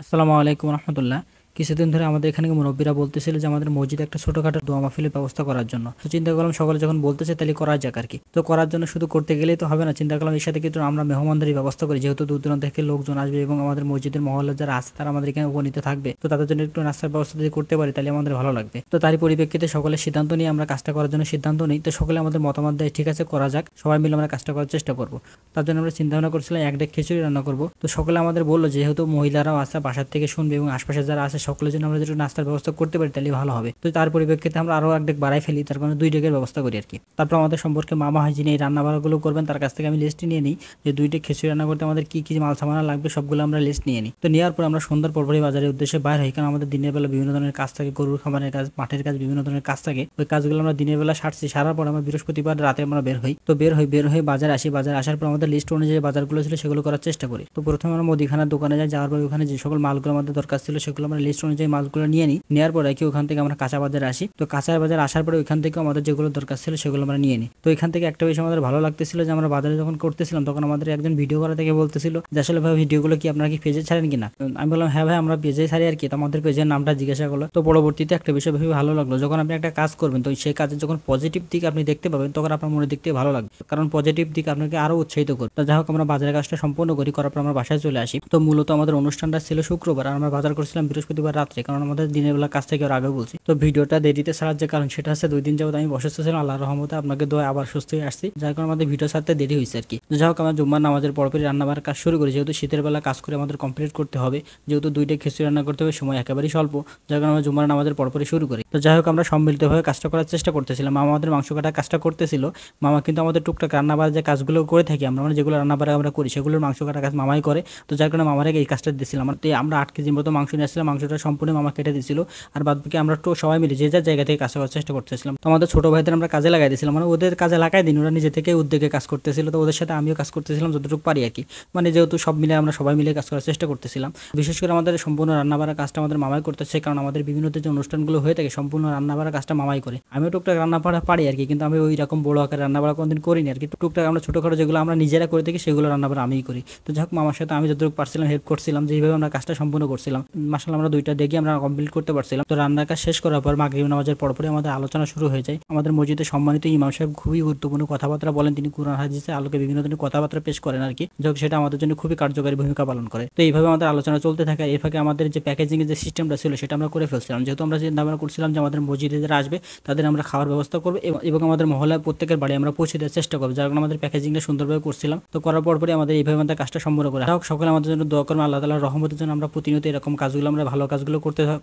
আসসালামু আলাইকুম রহমতুল্লাহ। কিছুদিন ধরে আমাদের এখানে মুরব্বীরা বলতেছিল যে আমাদের মসজিদে একটা ছোটখাটো দোয়া মাহফিলের ব্যবস্থা করার জন্য। তো চিন্তা করলাম সকলে যখন বলতেছে তাহলে করা যাক আর কি। তো করার জন্য শুধু করতে গেলেই তো হবে না, চিন্তা করলাম এর সাথে কিন্তু আমরা মেহমানদারি ব্যবস্থা করি, যেহেতু দূর দূরান্ত থেকে লোকজন আসবে এবং আমাদের মসজিদের মহল্লার যারা আছে তারা আমাদের এখানে উপনীত থাকবে। তো তাদের জন্য একটু নাস্তার ব্যবস্থা যদি করতে পারি তাহলে আমাদের ভালো লাগবে। তো তারই পরিপ্রেক্ষিতে সকলের সিদ্ধান্ত নিয়ে আমরা কাজটা করার জন্য সিদ্ধান্ত নিই। তো সকলে আমাদের মতামত দেয়, ঠিক আছে করা যাক, সবাই মিলে আমরা কাজটা করার চেষ্টা করবো। তার জন্য আমরা চিন্তা ভাবনা করছিলাম এক ডেক খিচুড়ি রান্না করবো। তো সকলে আমাদের বললো যেহেতু মহিলারাও আছে বাসার থেকে শুনবে এবং আশপাশে যারা আছে সকলের জন্য আমরা যদি নাস্তার ব্যবস্থা করতে পারি তাহলে ভালো হবে। তো তার পরিপ্রেক্ষিতে আমরা আরো এক ডেক বাড়াই ফেলি, তার কারণে 2 ডেকের ব্যবস্থা করি আর কি। তারপর আমাদের সম্পর্কে মামা হয় যিনি এই রান্না বাড়াগুলো করবেন তার কাছ থেকে আমি লিস্ট নিয়ে নিই যে 2 ডেক খিচুড়ি রান্না করতে আমাদের কি কি মাল সামানা লাগবে সবগুলো আমরা লিস্ট নিয়ে নিই। তো নেওয়ার পর আমরা সন্ধ্যার পরপরই বাজারের উদ্দেশ্যে বাইর হই, কারণ আমাদের দিনের বেলা বিভিন্ন ধরনের কাজ থাকে, গরুর খামারের কাজ, মাঠের কাজ, বিভিন্ন ধরনের কাজ থাকে। ওই কাজগুলো আমরা দিনের বেলা সারছি, সারার পর আমরা বৃহস্পতিবার রাতে আমরা বের হই। তো বের হয়ে বাজার আসি, বাজার আসার পর আমাদের লিস্ট অনুযায়ী বাজারগুলো ছিল সেগুলো করার চেষ্টা করি। তো প্রথমে আমরা মুদিখানার দোকানে যাই, যাওয়ার পর ওখানে যে সকল মালগুলো আমাদের দরকার ছিল সেগুলো আমরা লিস্ট অনুযায়ী মালগুলো নিয়ে নিই। নেওয়ার পর কি ওখান থেকে আমরা কাঁচা বাজারে আসি। তো কাঁচা বাজার আসার পরে ওইখান থেকে আমাদের যেগুলো দরকার ছিল সেগুলো আমরা নিয়ে নিই। তো এখান থেকে একটা বিষয় আমাদের ভালো লাগতেছিল যে আমরা বাজারে যখন করতেছিলাম তখন আমাদের একজন ভিডিও করা থেকে বলতেছিল যে আসলে ভাই ভিডিওগুলো কি আপনারা কি পেজে ছাড়েন কিনা। আমি বললাম হ্যাঁ ভাই আমরা পেজে ছাড়ি আর কি। তো আমাদের পেজের নামটা জিজ্ঞাসা করলো। তো পরবর্তীতে একটা বিষয় ভেবে ভালো লাগলো, যখন আপনি একটা কাজ করবেন তো সেই কাজের যখন পজিটিভ দিক আপনি দেখতে পাবেন তখন আপনার মনের দিক থেকে ভালো লাগবে, কারণ পজিটিভ দিক আপনাকে আরো উৎসাহিত করবে। তো যাই হোক আমরা বাজারের কাজটা সম্পূর্ণ করি, করার পর আমরা বাসায় চলে আসি। তো মূলত আমাদের অনুষ্ঠানটা ছিল শুক্রবার আর আমরা বাজার করছিলাম বৃহস্পতিবার রাত্রে, কারণ আমাদের দিনের বেলা কাজ থেকে আগে বলছি। তো ভিডিওটা দেরিতে ছাড়ার যে কারণ সেটা হচ্ছে 2 দিন যাবত আমি অসুস্থ ছিলাম, আল্লাহর রহমতে আপনাকে দোয়া আবার সুস্থ হয়ে আসছি, যার কারণে আমাদের ভিডিও ছাড়তে দেরি হয়েছে আর কি। যাই হোক আমরা জুম্মার নামাজের পরপরই রান্নাবার কাজ শুরু করি, যেহেতু শীতের বেলা কাজ করে আমাদের কমপ্লিট করতে হবে, যেহেতু 2 ডেক খিচুড়ি রান্না করতে হবে, সময় একেবারেই স্বল্প, যার কারণে আমরা জুম্মার নামাজের পরপরই শুরু করি। তো যাই হোক আমরা সম্মিলিতভাবে কাজটা করার চেষ্টা করতেছিলাম। মামা আমাদের মাংস কাটার কাজটা করতেছিল, মামা কিন্তু আমাদের টুকটাক রান্নাবার যে কাজগুলো করে থাকি আমরা, মানে যেগুলো রান্নাবার আমরা করি সেগুলোর মাংস কাটার কাজ মামাই করে। তো যার কারণে মামার এই কাজটা দিয়েছিলাম। আমরা 8 কেজির মতো মাংস নিয়ে আসছিলাম, মাংসটা সম্পূর্ণ মামা কেটে দিয়েছিল, আর বাদ বাকি আমরা তো সবাই মিলে যে যার জায়গা থেকে কাজ করার চেষ্টা করতেছিলাম। তো আমাদের ছোট ভাইদের আমরা কাজে লাগাই দিয়েছিলাম, মানে ওদের কাজে লাগাই দিন, ওরা নিজে থেকে উদ্যোগে কাজ করতেছিল। তো ওদের সাথে আমিও কাজ করতেছিলাম যতটুকু পারি আর কি, মানে যেহেতু সব মিলে আমরা সবাই মিলে কাজ করার চেষ্টা করতেছিলাম। বিশেষ করে আমাদের সম্পূর্ণ রান্নাবাড়ার কাজটা আমাদের মামাই করতেছে, কারণ আমাদের বিভিন্ন যে অনুষ্ঠানগুলো হয়ে থাকে সম্পূর্ণ রান্নাবাড়ার কাজটা মামাই করে। আমিও টুকটাক রান্নাবাড়া পারি আর কি, কিন্তু আমি ওই রকম বড় আকারে রান্নাবাড়া কোনোদিন করিনি আর কি। টুকটাক আমরা ছোটখাটো যেগুলো আমরা নিজেরা করে থাকি সেগুলো রান্নাবাড়া আমিই করি। তো যাই হোক মামার সাথে আমি যতটুকু পারছিলাম হেল্প করছিলাম, যেভাবে আমরা কাজটা সম্পূর্ণ করছিলাম। মাশাআল্লাহ আমরা 2টা ডেকে আমরা কমপ্লিট করতে পারছিলাম। তো রান্নার কাজ শেষ করার পর মাগরিব নামাজের পরপরই আমাদের আলোচনা শুরু হয়ে যায়। আমাদের মসজিদে সম্মানিত ইমাম সাহেব খুবই গুরুত্বপূর্ণ কথাবার্তা বলেন, তিনি কুরআন হাদিসের আলোকে বিভিন্ন ধরনের কথাবার্তা পেশ করেন আর কি, যাই হোক সেটা আমাদের জন্য খুবই কার্যকারী ভূমিকা পালন করে। তো এইভাবে আমাদের আলোচনা চলতে থাকে। এর ফাঁকে আমাদের যে প্যাকেজিং এর যে সিস্টেমটা ছিল সেটা আমরা করে ফেলছিলাম, যেহেতু আমরা চিন্তা ভাবনা করছিলাম যে আমাদের মসজিদে যারা আসবে তাদের আমরা খাওয়ার ব্যবস্থা করবো এবং আমাদের মহল্লার প্রত্যেকের বাড়ি আমরা পৌঁছে দেওয়ার চেষ্টা করবো, যার কারণে আমাদের প্যাকেজিংটা সুন্দরভাবে করছিলাম। তো করার পরপরই আমাদের এইভাবে আমাদের কাজটা সম্পূর্ণ করে। হোক সকলে আমাদের জন্য দোয়া করবেন, আল্লাহ তাআলার রহমতের জন্য আমরা প্রতিনিয়ত এরকম কাজগুলো আমরা ভালো কাজগুলো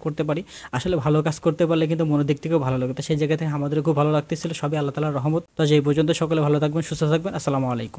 করতে পারি। আসলে ভালো কাজ করতে পারলে কিন্তু মনের দিক থেকেও ভালো লাগে। তো সেই জায়গা থেকে আমাদের খুব ভালো লাগতেছিল, সবই আল্লাহ তাআলার রহমত। তো এই পর্যন্ত সকলে ভালো থাকবেন, সুস্থ থাকবেন। আসসালামু আলাইকুম।